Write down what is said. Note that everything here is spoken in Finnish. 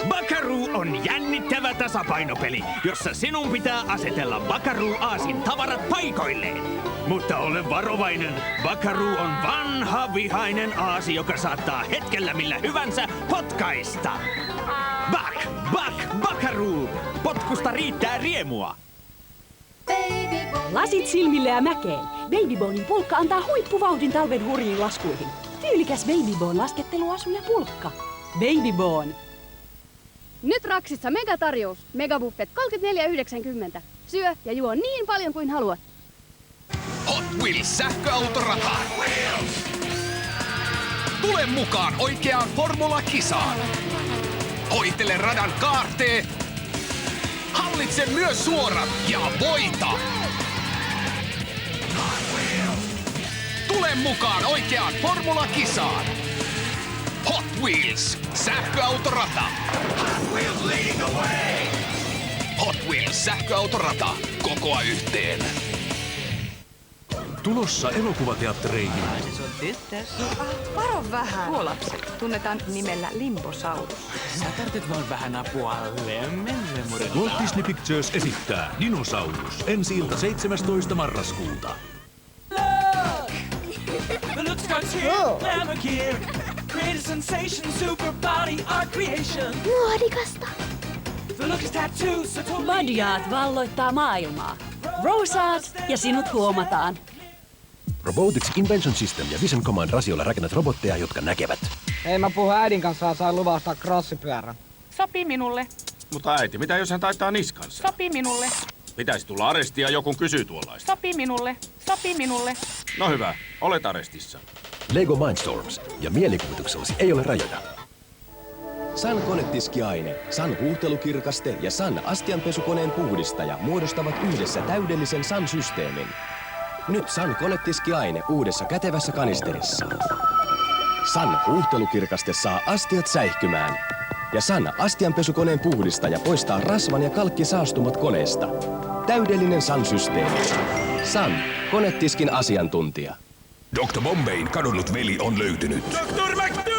Buckaroo on jännittävä tasapainopeli, jossa sinun pitää asetella Buckaroo-aasin tavarat paikoilleen. Mutta ole varovainen. Buckaroo on vanha vihainen aasi, joka saattaa hetkellä millä hyvänsä potkaista. Buckaroo! Potkusta riittää riemua. Lasit silmille ja mäkeen. Babybonin pulkka antaa huippuvauhdin talven hurjiin laskuihin. Tyylikäs Babybon lasketteluasu ja pulkka. Babybon. Nyt Raksissa megatarjous. Megabuffet 34,90. Syö ja juo niin paljon kuin haluat. Hot Wheels sähköautorata. Tule mukaan oikeaan formula-kisaan. Hoitele radan kaarteet. Hallitse myös suorat ja voita. Tule mukaan oikeaan formula-kisaan. Hot Wheels sähköautorata. Hot Wheels leading the way. Hot Wheels sähköautorata. Kokoa yhteen. Tulossa elokuvateattereihin. Varo vähän. Tuo lapsi tunnetaan nimellä Limbosaurus. Sä tarvitset vaan vähän apua. Walt Disney Pictures esittää Dinosaurus ensi-ilta 17. marraskuuta. The looks frontier, glamour gear, create a sensation, super body art creation. Muodikasta. The look is tattoos, so totally. Badiaat valloittaa maailmaa. Rosaat ja sinut huomataan. Robotics Invention System ja Vision Command Rasiolla rakennat robotteja, jotka näkevät. Hei, mä puhun äidin kanssa ja sain luvastaa crossipyörän. Sopii minulle. Mutta äiti, mitä jos hän taittaa niskansa? Sopii minulle. Pitäisi tulla aresti ja joku kysyy tuollaista. Sopii minulle. Sopii minulle. No hyvä, olet arestissa. Lego Mindstorms ja mielikuvituksellasi ei ole rajoja. Sun konetiskiaine, Sun huuhtelukirkaste ja Sun astianpesukoneen puhdistaja muodostavat yhdessä täydellisen Sun-systeemin. Nyt Sun konetiskiaine uudessa kätevässä kanisterissa. Sun huuhtelukirkaste saa astiat säihkymään. Ja Sun astianpesukoneen puhdistaja poistaa rasvan ja kalkkisaastumat koneesta. Täydellinen Sun-systeemi. Sun, konetiskin asiantuntija. Dr. Bombayn kadonnut veli on löytynyt. Dr. McDo!